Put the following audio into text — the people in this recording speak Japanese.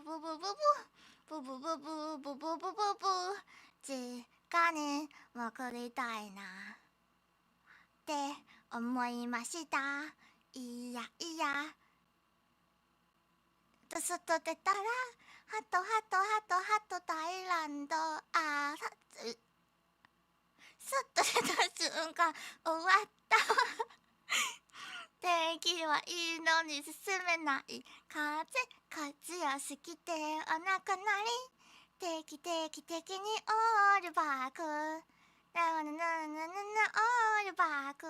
ブブブブブブブブブブブブブ実家に戻りたいなって思いました。いやいやと外出たらハトハトハトハトタイランド外出た瞬間終わった天気はいいのに進めない風強すぎてお腹鳴り定期的にオールバックななななななオールバック